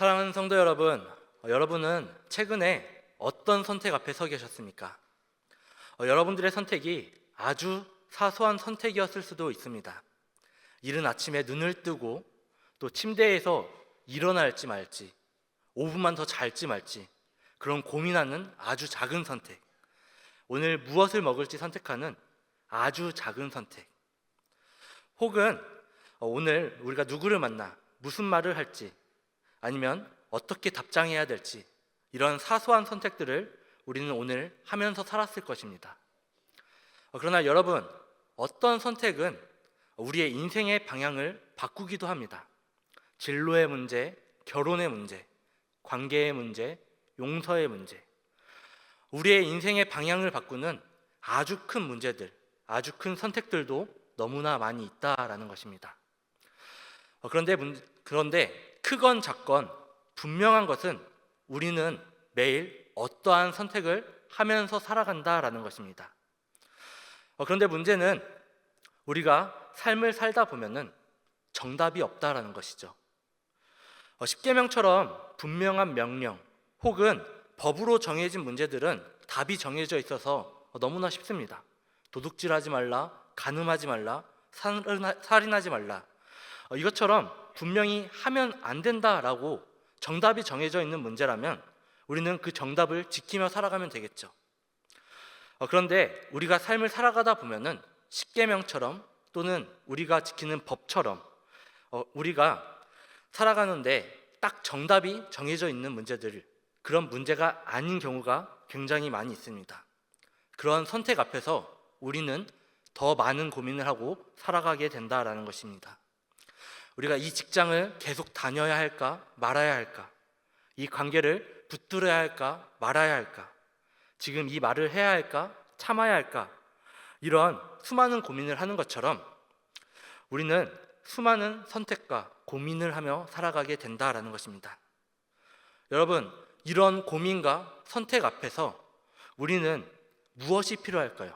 사랑하는 성도 여러분, 여러분은 최근에 어떤 선택 앞에 서 계셨습니까? 여러분들의 선택이 아주 사소한 선택이었을 수도 있습니다. 이른 아침에 눈을 뜨고 또 침대에서 일어날지 말지, 5분만 더 잘지 말지, 그런 고민하는 아주 작은 선택, 오늘 무엇을 먹을지 선택하는 아주 작은 선택, 혹은 오늘 우리가 누구를 만나 무슨 말을 할지, 아니면 어떻게 답장해야 될지, 이런 사소한 선택들을 우리는 오늘 하면서 살았을 것입니다. 그러나 여러분, 어떤 선택은 우리의 인생의 방향을 바꾸기도 합니다. 진로의 문제, 결혼의 문제, 관계의 문제, 용서의 문제, 우리의 인생의 방향을 바꾸는 아주 큰 문제들, 아주 큰 선택들도 너무나 많이 있다라는 것입니다. 그런데 크건 작건 분명한 것은 우리는 매일 어떠한 선택을 하면서 살아간다라는 것입니다. 그런데 문제는 우리가 삶을 살다 보면은 정답이 없다라는 것이죠. 십계명처럼 분명한 명령 혹은 법으로 정해진 문제들은 답이 정해져 있어서 너무나 쉽습니다. 도둑질하지 말라, 간음하지 말라, 살인하지 말라, 이것처럼 분명히 하면 안 된다라고 정답이 정해져 있는 문제라면 우리는 그 정답을 지키며 살아가면 되겠죠. 그런데 우리가 삶을 살아가다 보면은 십계명처럼 또는 우리가 지키는 법처럼 우리가 살아가는데 딱 정답이 정해져 있는 문제들, 그런 문제가 아닌 경우가 굉장히 많이 있습니다. 그런 선택 앞에서 우리는 더 많은 고민을 하고 살아가게 된다라는 것입니다. 우리가 이 직장을 계속 다녀야 할까 말아야 할까, 이 관계를 붙들어야 할까 말아야 할까, 지금 이 말을 해야 할까 참아야 할까, 이런 수많은 고민을 하는 것처럼 우리는 수많은 선택과 고민을 하며 살아가게 된다라는 것입니다. 여러분, 이런 고민과 선택 앞에서 우리는 무엇이 필요할까요?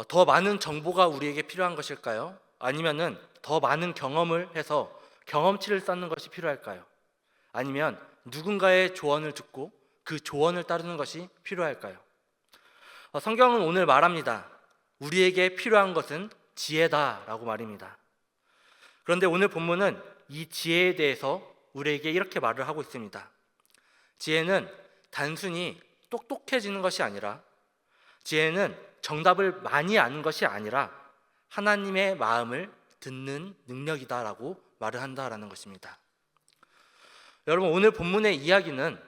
더 많은 정보가 우리에게 필요한 것일까요? 아니면은 더 많은 경험을 해서 경험치를 쌓는 것이 필요할까요? 아니면 누군가의 조언을 듣고 그 조언을 따르는 것이 필요할까요? 성경은 오늘 말합니다. 우리에게 필요한 것은 지혜다라고 말입니다. 그런데 오늘 본문은 이 지혜에 대해서 우리에게 이렇게 말을 하고 있습니다. 지혜는 단순히 똑똑해지는 것이 아니라, 지혜는 정답을 많이 아는 것이 아니라 하나님의 마음을 듣는 능력이다라고 말을 한다라는 것입니다. 여러분, 오늘 본문의 이야기는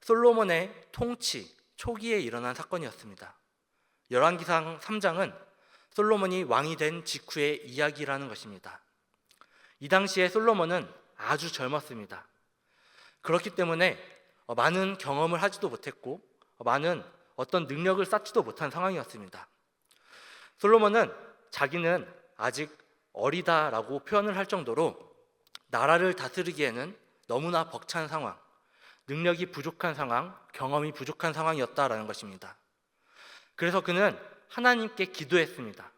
솔로몬의 통치 초기에 일어난 사건이었습니다. 열왕기상 3장은 솔로몬이 왕이 된 직후의 이야기라는 것입니다. 이 당시에 솔로몬은 아주 젊었습니다. 그렇기 때문에 많은 경험을 하지도 못했고 많은 어떤 능력을 쌓지도 못한 상황이었습니다. 솔로몬은 자기는 아직 어리다라고 표현을 할 정도로 나라를 다스리기에는 너무나 벅찬 상황, 능력이 부족한 상황, 경험이 부족한 상황이었다라는 것입니다. 그래서 그는 하나님께 기도했습니다.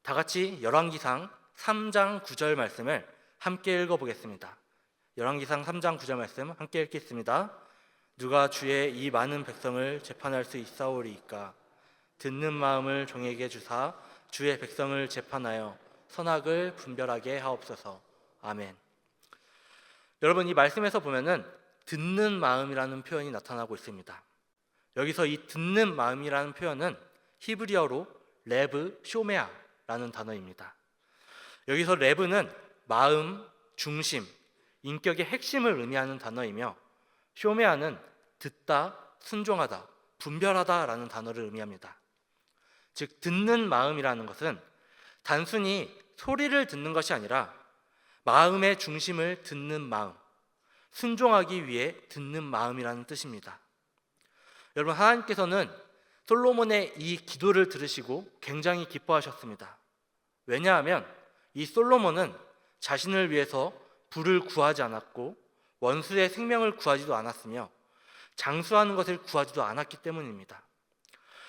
다 같이 열왕기상 3장 9절 말씀을 함께 읽어보겠습니다. 열왕기상 3장 9절 말씀 함께 읽겠습니다. 누가 주의 이 많은 백성을 재판할 수 있사오리이까? 듣는 마음을 종에게 주사 주의 백성을 재판하여 선악을 분별하게 하옵소서. 아멘. 여러분, 이 말씀에서 보면은 듣는 마음이라는 표현이 나타나고 있습니다. 여기서 이 듣는 마음이라는 표현은 히브리어로 레브 쇼메아라는 단어입니다. 여기서 레브는 마음, 중심, 인격의 핵심을 의미하는 단어이며, 쇼메아는 듣다, 순종하다, 분별하다라는 단어를 의미합니다. 즉, 듣는 마음이라는 것은 단순히 소리를 듣는 것이 아니라 마음의 중심을 듣는 마음, 순종하기 위해 듣는 마음이라는 뜻입니다. 여러분, 하나님께서는 솔로몬의 이 기도를 들으시고 굉장히 기뻐하셨습니다. 왜냐하면 이 솔로몬은 자신을 위해서 부를 구하지 않았고 원수의 생명을 구하지도 않았으며 장수하는 것을 구하지도 않았기 때문입니다.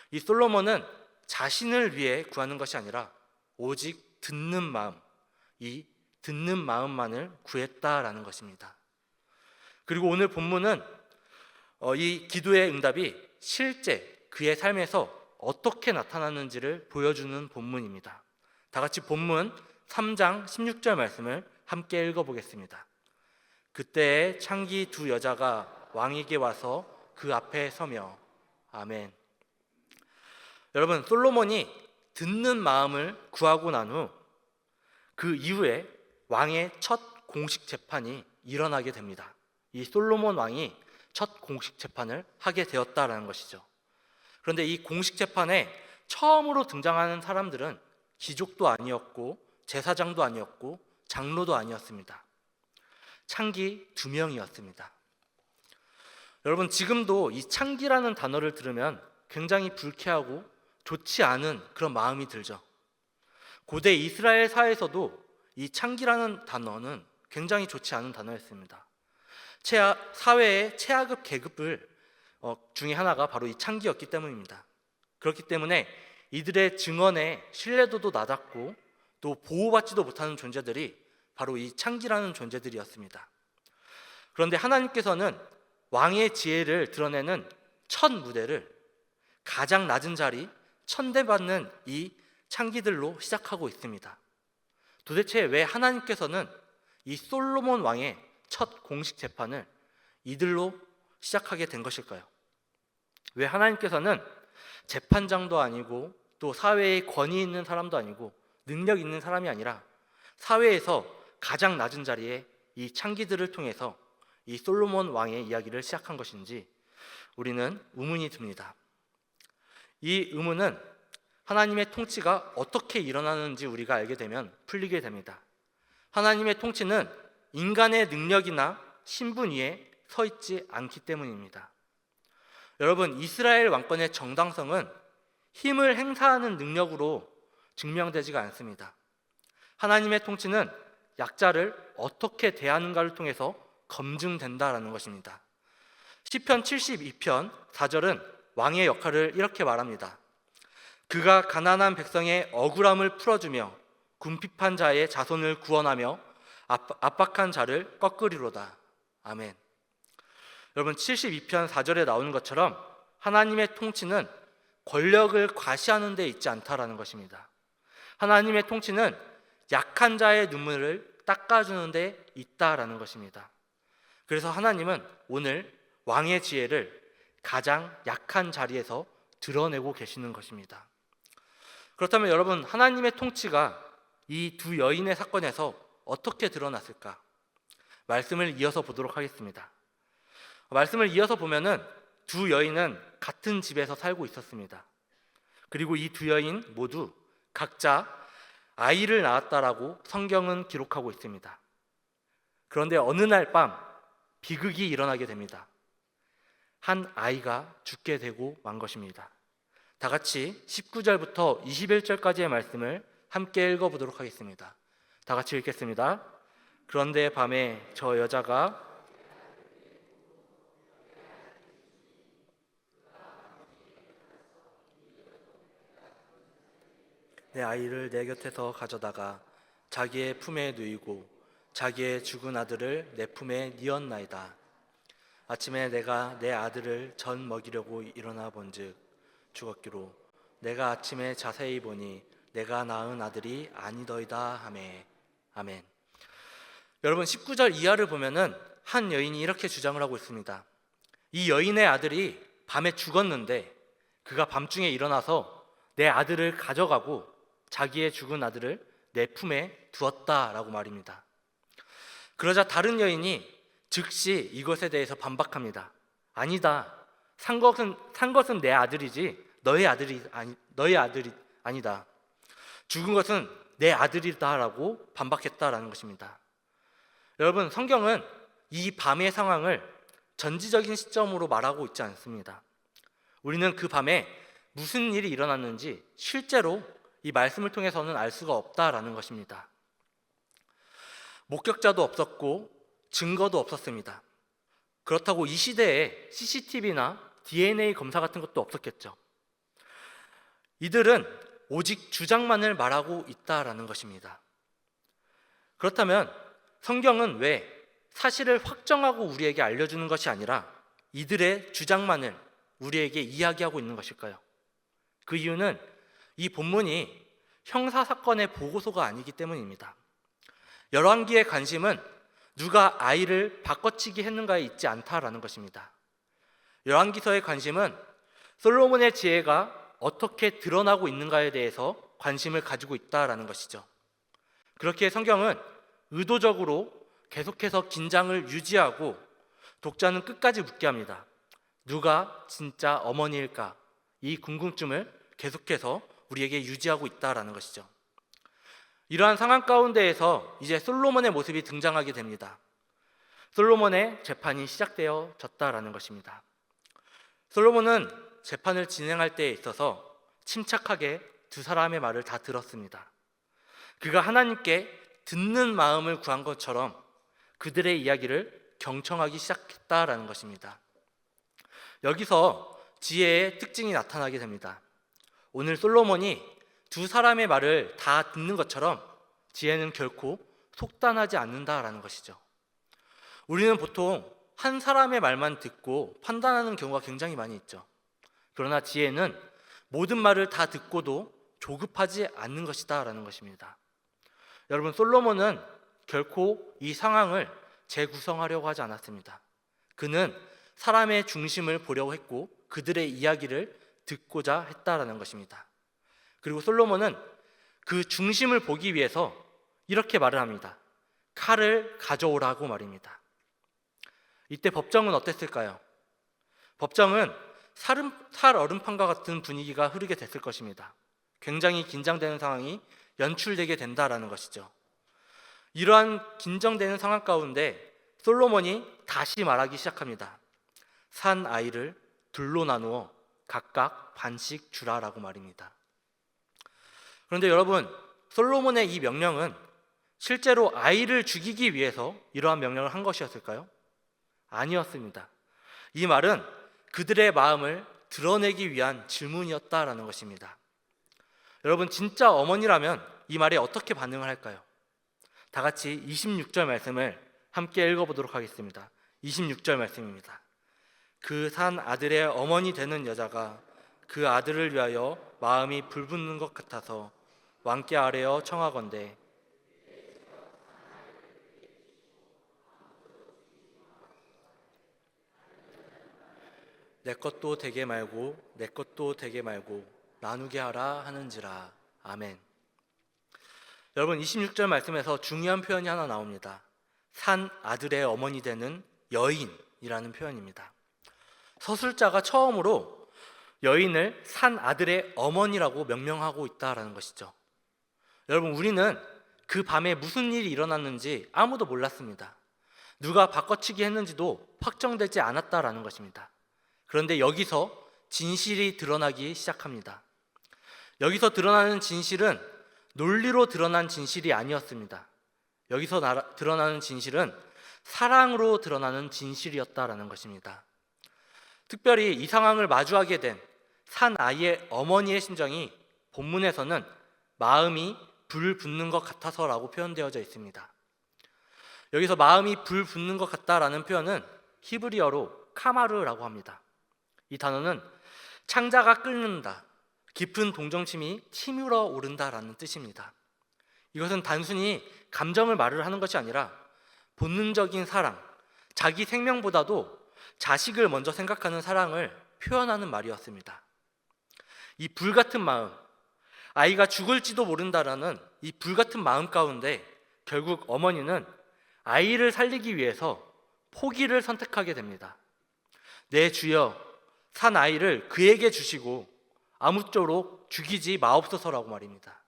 이 솔로몬은 자신을 위해 구하는 것이 아니라 오직 듣는 마음, 이 듣는 마음만을 구했다라는 것입니다. 그리고 오늘 본문은 이 기도의 응답이 실제 그의 삶에서 어떻게 나타났는지를 보여주는 본문입니다. 다 같이 본문 3장 16절 말씀을 함께 읽어보겠습니다. 그때 창기 두 여자가 왕에게 와서 그 앞에 서며. 아멘. 여러분, 솔로몬이 듣는 마음을 구하고 난 후 그 이후에 왕의 첫 공식 재판이 일어나게 됩니다. 이 솔로몬 왕이 첫 공식 재판을 하게 되었다라는 것이죠. 그런데 이 공식 재판에 처음으로 등장하는 사람들은 귀족도 아니었고 제사장도 아니었고 장로도 아니었습니다. 창기 2명이었습니다. 여러분, 지금도 이 창기라는 단어를 들으면 굉장히 불쾌하고 좋지 않은 그런 마음이 들죠. 고대 이스라엘 사회에서도 이 창기라는 단어는 굉장히 좋지 않은 단어였습니다. 사회의 최하급 계급을 중에 하나가 바로 이 창기였기 때문입니다. 그렇기 때문에 이들의 증언의 신뢰도도 낮았고 또 보호받지도 못하는 존재들이 바로 이 창기라는 존재들이었습니다. 그런데 하나님께서는 왕의 지혜를 드러내는 첫 무대를 가장 낮은 자리, 천대받는 이 창기들로 시작하고 있습니다. 도대체 왜 하나님께서는 이 솔로몬 왕의 첫 공식 재판을 이들로 시작하게 된 것일까요? 왜 하나님께서는 재판장도 아니고 또 사회에 권위 있는 사람도 아니고 능력 있는 사람이 아니라 사회에서 가장 낮은 자리에 이 창기들을 통해서 이 솔로몬 왕의 이야기를 시작한 것인지 우리는 의문이 듭니다. 이 의문은 하나님의 통치가 어떻게 일어나는지 우리가 알게 되면 풀리게 됩니다. 하나님의 통치는 인간의 능력이나 신분 위에 서 있지 않기 때문입니다. 여러분, 이스라엘 왕권의 정당성은 힘을 행사하는 능력으로 증명되지가 않습니다. 하나님의 통치는 약자를 어떻게 대하는가를 통해서 검증된다라는 것입니다. 시편 72편 4절은 왕의 역할을 이렇게 말합니다. 그가 가난한 백성의 억울함을 풀어주며 궁핍한 자의 자손을 구원하며 압박한 자를 꺾으리로다. 아멘. 여러분, 72편 4절에 나오는 것처럼 하나님의 통치는 권력을 과시하는 데 있지 않다라는 것입니다. 하나님의 통치는 약한 자의 눈물을 닦아주는 데 있다라는 것입니다. 그래서 하나님은 오늘 왕의 지혜를 가장 약한 자리에서 드러내고 계시는 것입니다. 그렇다면 여러분, 하나님의 통치가 이 두 여인의 사건에서 어떻게 드러났을까? 말씀을 이어서 보도록 하겠습니다. 말씀을 이어서 보면은 두 여인은 같은 집에서 살고 있었습니다. 그리고 이 두 여인 모두 각자 아이를 낳았다라고 성경은 기록하고 있습니다. 그런데 어느 날 밤 비극이 일어나게 됩니다. 한 아이가 죽게 되고 만 것입니다. 다 같이 19절부터 21절까지의 말씀을 함께 읽어보도록 하겠습니다. 다 같이 읽겠습니다. 그런데 밤에 저 여자가 내 아이를 내 곁에서 가져다가 자기의 품에 누이고 자기의 죽은 아들을 내 품에 뉘었나이다. 아침에 내가 내 아들을 전 먹이려고 일어나 본즉 죽었기로 내가 아침에 자세히 보니 내가 낳은 아들이 아니더이다 하매. 아멘. 여러분, 19절 이하를 보면은 한 여인이 이렇게 주장을 하고 있습니다. 이 여인의 아들이 밤에 죽었는데 그가 밤중에 일어나서 내 아들을 가져가고 자기의 죽은 아들을 내 품에 두었다라고 말입니다. 그러자 다른 여인이 즉시 이것에 대해서 반박합니다. 아니다. 산 것은 내 아들이지 너의 아들이 아니다. 죽은 것은 내 아들이다라고 반박했다라는 것입니다. 여러분, 성경은 이 밤의 상황을 전지적인 시점으로 말하고 있지 않습니다. 우리는 그 밤에 무슨 일이 일어났는지 실제로 이 말씀을 통해서는 알 수가 없다라는 것입니다. 목격자도 없었고 증거도 없었습니다. 그렇다고 이 시대에 CCTV나 DNA 검사 같은 것도 없었겠죠. 이들은 오직 주장만을 말하고 있다라는 것입니다. 그렇다면 성경은 왜 사실을 확정하고 우리에게 알려주는 것이 아니라 이들의 주장만을 우리에게 이야기하고 있는 것일까요? 그 이유는 이 본문이 형사사건의 보고서가 아니기 때문입니다. 열왕기의 관심은 누가 아이를 바꿔치기 했는가에 있지 않다라는 것입니다. 열왕기서의 관심은 솔로몬의 지혜가 어떻게 드러나고 있는가에 대해서 관심을 가지고 있다라는 것이죠. 그렇게 성경은 의도적으로 계속해서 긴장을 유지하고 독자는 끝까지 묻게 합니다. 누가 진짜 어머니일까? 이 궁금증을 계속해서 우리에게 유지하고 있다라는 것이죠. 이러한 상황 가운데에서 이제 솔로몬의 모습이 등장하게 됩니다. 솔로몬의 재판이 시작되어졌다라는 것입니다. 솔로몬은 재판을 진행할 때에 있어서 침착하게 두 사람의 말을 다 들었습니다. 그가 하나님께 듣는 마음을 구한 것처럼 그들의 이야기를 경청하기 시작했다라는 것입니다. 여기서 지혜의 특징이 나타나게 됩니다. 오늘 솔로몬이 두 사람의 말을 다 듣는 것처럼 지혜는 결코 속단하지 않는다라는 것이죠. 우리는 보통 한 사람의 말만 듣고 판단하는 경우가 굉장히 많이 있죠. 그러나 지혜는 모든 말을 다 듣고도 조급하지 않는 것이다라는 것입니다. 여러분, 솔로몬은 결코 이 상황을 재구성하려고 하지 않았습니다. 그는 사람의 중심을 보려고 했고 그들의 이야기를 듣고자 했다라는 것입니다. 그리고 솔로몬은 그 중심을 보기 위해서 이렇게 말을 합니다. 칼을 가져오라고 말입니다. 이때 법정은 어땠을까요? 법정은 살얼음판과 같은 분위기가 흐르게 됐을 것입니다. 굉장히 긴장되는 상황이 연출되게 된다라는 것이죠. 이러한 긴장되는 상황 가운데 솔로몬이 다시 말하기 시작합니다. 산 아이를 둘로 나누어 각각 반씩 주라라고 말입니다. 그런데 여러분, 솔로몬의 이 명령은 실제로 아이를 죽이기 위해서 이러한 명령을 한 것이었을까요? 아니었습니다. 이 말은 그들의 마음을 드러내기 위한 질문이었다라는 것입니다. 여러분, 진짜 어머니라면 이 말에 어떻게 반응을 할까요? 다 같이 26절 말씀을 함께 읽어보도록 하겠습니다. 26절 말씀입니다. 그 산 아들의 어머니 되는 여자가 그 아들을 위하여 마음이 불붙는 것 같아서 왕께 아뢰어 청하건대 내 것도 되게 말고 내 것도 되게 말고 나누게 하라 하는지라. 아멘. 여러분, 26절 말씀에서 중요한 표현이 하나 나옵니다. 산 아들의 어머니 되는 여인이라는 표현입니다. 서술자가 처음으로 여인을 산 아들의 어머니라고 명명하고 있다라는 것이죠. 여러분, 우리는 그 밤에 무슨 일이 일어났는지 아무도 몰랐습니다. 누가 바꿔치기 했는지도 확정되지 않았다라는 것입니다. 그런데 여기서 진실이 드러나기 시작합니다. 여기서 드러나는 진실은 논리로 드러난 진실이 아니었습니다. 여기서 드러나는 진실은 사랑으로 드러나는 진실이었다라는 것입니다. 특별히 이 상황을 마주하게 된 산 아이의 어머니의 심정이 본문에서는 마음이 불 붙는 것 같아서라고 표현되어져 있습니다. 여기서 마음이 불 붙는 것 같다라는 표현은 히브리어로 카마르라고 합니다. 이 단어는 창자가 끓는다, 깊은 동정심이 치밀어 오른다라는 뜻입니다. 이것은 단순히 감정을 말을 하는 것이 아니라 본능적인 사랑, 자기 생명보다도 자식을 먼저 생각하는 사랑을 표현하는 말이었습니다. 이 불같은 마음, 아이가 죽을지도 모른다라는 이 불같은 마음 가운데 결국 어머니는 아이를 살리기 위해서 포기를 선택하게 됩니다. 내 주여, 산 아이를 그에게 주시고 아무쪼록 죽이지 마옵소서라고 말입니다.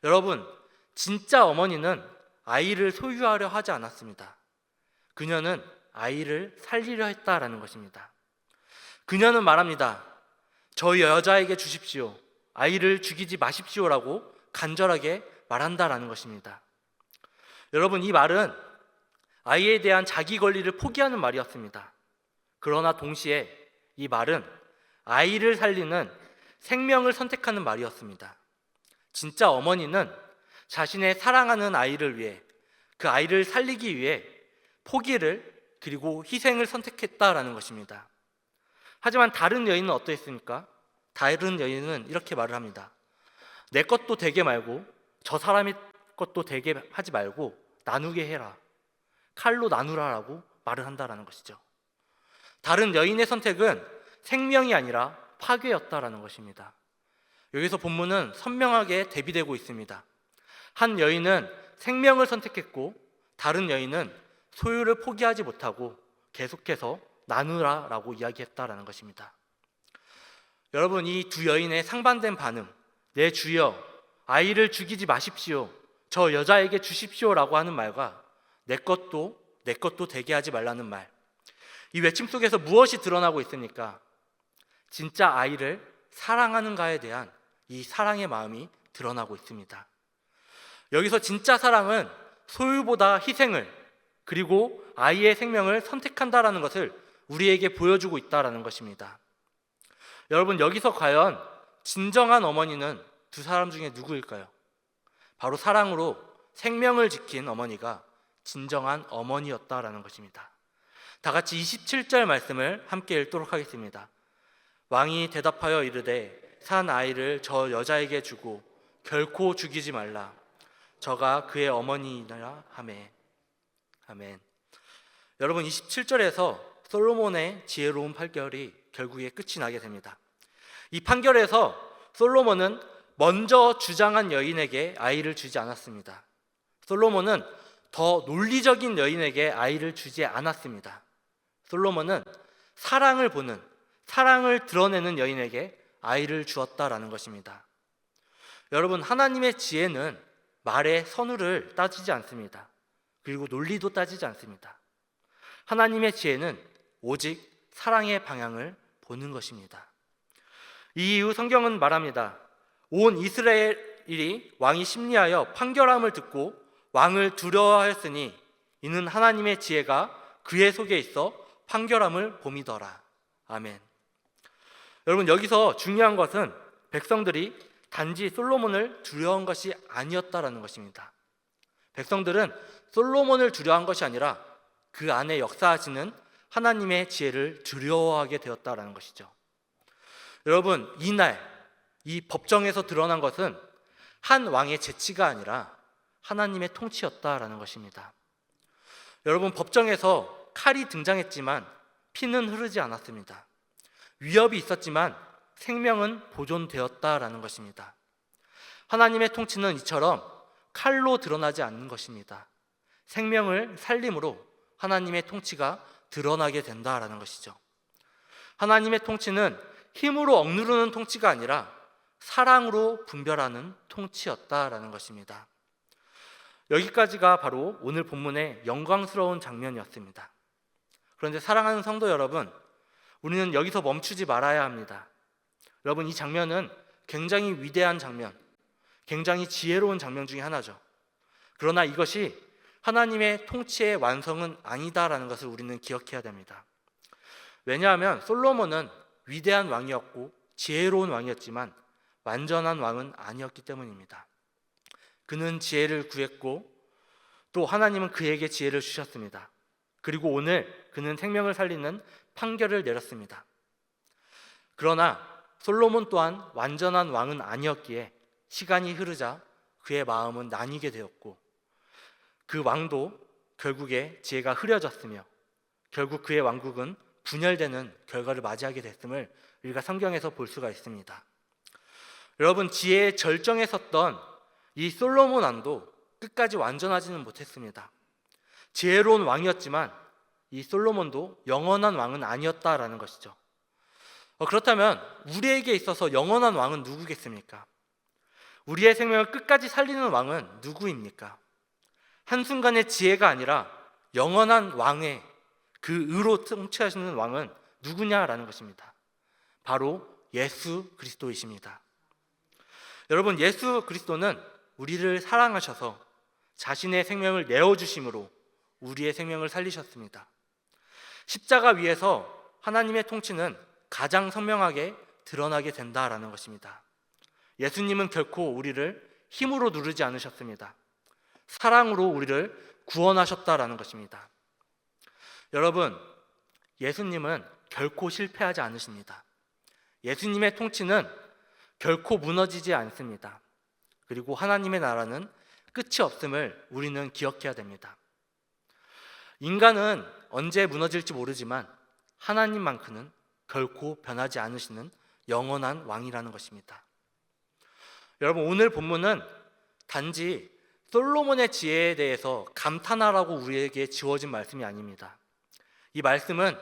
여러분, 진짜 어머니는 아이를 소유하려 하지 않았습니다. 그녀는 아이를 살리려 했다라는 것입니다. 그녀는 말합니다. 저 여자에게 주십시오. 아이를 죽이지 마십시오라고 간절하게 말한다라는 것입니다. 여러분, 이 말은 아이에 대한 자기 권리를 포기하는 말이었습니다. 그러나 동시에 이 말은 아이를 살리는 생명을 선택하는 말이었습니다. 진짜 어머니는 자신의 사랑하는 아이를 위해, 그 아이를 살리기 위해 포기를 그리고 희생을 선택했다라는 것입니다. 하지만 다른 여인은 어떠했습니까? 다른 여인은 이렇게 말을 합니다. 내 것도 되게 말고 저 사람의 것도 되게 하지 말고 나누게 해라. 칼로 나누라라고 말을 한다라는 것이죠. 다른 여인의 선택은 생명이 아니라 파괴였다라는 것입니다. 여기서 본문은 선명하게 대비되고 있습니다. 한 여인은 생명을 선택했고 다른 여인은 소유를 포기하지 못하고 계속해서 나누라라고 이야기했다라는 것입니다. 여러분, 이 두 여인의 상반된 반응, 내 주여 아이를 죽이지 마십시오, 저 여자에게 주십시오라고 하는 말과 내 것도 되게 하지 말라는 말, 이 외침 속에서 무엇이 드러나고 있습니까? 진짜 아이를 사랑하는가에 대한 이 사랑의 마음이 드러나고 있습니다. 여기서 진짜 사랑은 소유보다 희생을 그리고 아이의 생명을 선택한다라는 것을 우리에게 보여주고 있다라는 것입니다. 여러분, 여기서 과연 진정한 어머니는 두 사람 중에 누구일까요? 바로 사랑으로 생명을 지킨 어머니가 진정한 어머니였다라는 것입니다. 다 같이 27절 말씀을 함께 읽도록 하겠습니다. 왕이 대답하여 이르되 산 아이를 저 여자에게 주고 결코 죽이지 말라. 저가 그의 어머니이라 하매. 아멘. 여러분, 27절에서 솔로몬의 지혜로운 판결이 결국에 끝이 나게 됩니다. 이 판결에서 솔로몬은 먼저 주장한 여인에게 아이를 주지 않았습니다. 솔로몬은 더 논리적인 여인에게 아이를 주지 않았습니다. 솔로몬은 사랑을 보는, 사랑을 드러내는 여인에게 아이를 주었다라는 것입니다. 여러분, 하나님의 지혜는 말의 선우를 따지지 않습니다. 그리고 논리도 따지지 않습니다. 하나님의 지혜는 오직 사랑의 방향을 보는 것입니다. 이 이후 성경은 말합니다. 온 이스라엘이 왕이 심리하여 판결함을 듣고 왕을 두려워하였으니 이는 하나님의 지혜가 그의 속에 있어 판결함을 봄이더라. 아멘. 여러분, 여기서 중요한 것은 백성들이 단지 솔로몬을 두려워한 것이 아니었다라는 것입니다. 백성들은 솔로몬을 두려워한 것이 아니라 그 안에 역사하시는 하나님의 지혜를 두려워하게 되었다라는 것이죠. 여러분, 이날 이 법정에서 드러난 것은 한 왕의 재치가 아니라 하나님의 통치였다라는 것입니다. 여러분, 법정에서 칼이 등장했지만 피는 흐르지 않았습니다. 위협이 있었지만 생명은 보존되었다라는 것입니다. 하나님의 통치는 이처럼 칼로 드러나지 않는 것입니다. 생명을 살림으로 하나님의 통치가 드러나게 된다라는 것이죠. 하나님의 통치는 힘으로 억누르는 통치가 아니라 사랑으로 분별하는 통치였다라는 것입니다. 여기까지가 바로 오늘 본문의 영광스러운 장면이었습니다. 그런데 사랑하는 성도 여러분, 우리는 여기서 멈추지 말아야 합니다. 여러분, 이 장면은 굉장히 위대한 장면, 굉장히 지혜로운 장면 중에 하나죠. 그러나 이것이 하나님의 통치의 완성은 아니다라는 것을 우리는 기억해야 됩니다. 왜냐하면 솔로몬은 위대한 왕이었고 지혜로운 왕이었지만 완전한 왕은 아니었기 때문입니다. 그는 지혜를 구했고 또 하나님은 그에게 지혜를 주셨습니다. 그리고 오늘 그는 생명을 살리는 판결을 내렸습니다. 그러나 솔로몬 또한 완전한 왕은 아니었기에 시간이 흐르자 그의 마음은 나뉘게 되었고 그 왕도 결국에 지혜가 흐려졌으며 결국 그의 왕국은 분열되는 결과를 맞이하게 됐음을 우리가 성경에서 볼 수가 있습니다. 여러분, 지혜의 절정에 섰던 이 솔로몬 왕도 끝까지 완전하지는 못했습니다. 지혜로운 왕이었지만 이 솔로몬도 영원한 왕은 아니었다라는 것이죠. 그렇다면 우리에게 있어서 영원한 왕은 누구겠습니까? 우리의 생명을 끝까지 살리는 왕은 누구입니까? 한순간의 지혜가 아니라 영원한 왕의 그 의로 통치하시는 왕은 누구냐라는 것입니다. 바로 예수 그리스도이십니다. 여러분, 예수 그리스도는 우리를 사랑하셔서 자신의 생명을 내어주심으로 우리의 생명을 살리셨습니다. 십자가 위에서 하나님의 통치는 가장 선명하게 드러나게 된다라는 것입니다. 예수님은 결코 우리를 힘으로 누르지 않으셨습니다. 사랑으로 우리를 구원하셨다라는 것입니다. 여러분, 예수님은 결코 실패하지 않으십니다. 예수님의 통치는 결코 무너지지 않습니다. 그리고 하나님의 나라는 끝이 없음을 우리는 기억해야 됩니다. 인간은 언제 무너질지 모르지만 하나님만큼은 결코 변하지 않으시는 영원한 왕이라는 것입니다. 여러분, 오늘 본문은 단지 솔로몬의 지혜에 대해서 감탄하라고 우리에게 지어진 말씀이 아닙니다. 이 말씀은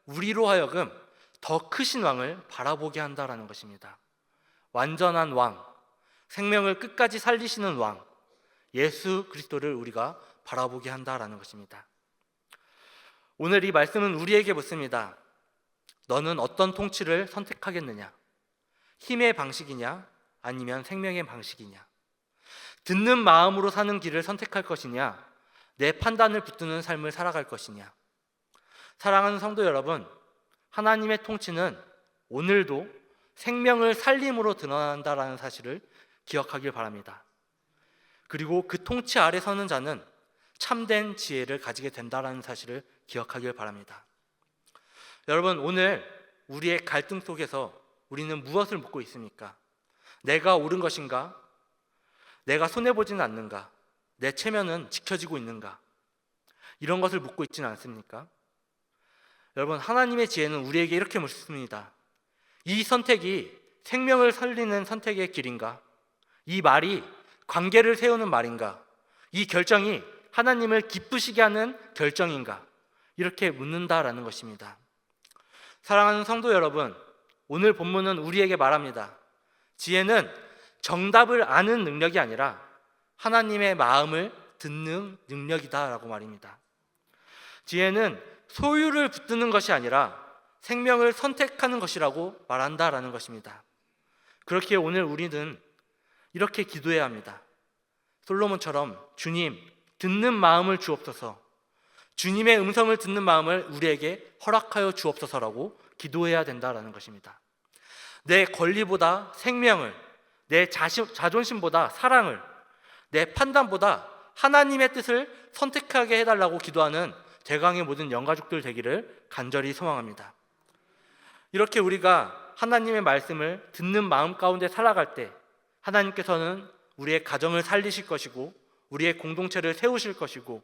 우리로 하여금 더 크신 왕을 바라보게 한다라는 것입니다. 완전한 왕, 생명을 끝까지 살리시는 왕, 예수 그리스도를 우리가 바라보게 한다라는 것입니다. 오늘 이 말씀은 우리에게 묻습니다. 너는 어떤 통치를 선택하겠느냐? 힘의 방식이냐? 아니면 생명의 방식이냐? 듣는 마음으로 사는 길을 선택할 것이냐? 내 판단을 붙드는 삶을 살아갈 것이냐? 사랑하는 성도 여러분, 하나님의 통치는 오늘도 생명을 살림으로 드러난다라는 사실을 기억하길 바랍니다. 그리고 그 통치 아래 서는 자는 참된 지혜를 가지게 된다라는 사실을 기억하길 바랍니다. 여러분, 오늘 우리의 갈등 속에서 우리는 무엇을 묻고 있습니까? 내가 옳은 것인가? 내가 손해보지는 않는가? 내 체면은 지켜지고 있는가? 이런 것을 묻고 있지는 않습니까? 여러분, 하나님의 지혜는 우리에게 이렇게 묻습니다. 이 선택이 생명을 살리는 선택의 길인가? 이 말이 관계를 세우는 말인가? 이 결정이 하나님을 기쁘시게 하는 결정인가? 이렇게 묻는다라는 것입니다. 사랑하는 성도 여러분, 오늘 본문은 우리에게 말합니다. 지혜는 정답을 아는 능력이 아니라 하나님의 마음을 듣는 능력이다라고 말입니다. 지혜는 소유를 붙드는 것이 아니라 생명을 선택하는 것이라고 말한다라는 것입니다. 그렇기에 오늘 우리는 이렇게 기도해야 합니다. 솔로몬처럼 주님, 듣는 마음을 주옵소서, 주님의 음성을 듣는 마음을 우리에게 허락하여 주옵소서라고 기도해야 된다라는 것입니다. 내 권리보다 생명을, 내 자존심보다 사랑을, 내 판단보다 하나님의 뜻을 선택하게 해달라고 기도하는 대강의 모든 영가족들 되기를 간절히 소망합니다. 이렇게 우리가 하나님의 말씀을 듣는 마음 가운데 살아갈 때 하나님께서는 우리의 가정을 살리실 것이고 우리의 공동체를 세우실 것이고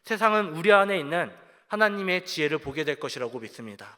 세상은 우리 안에 있는 하나님의 지혜를 보게 될 것이라고 믿습니다.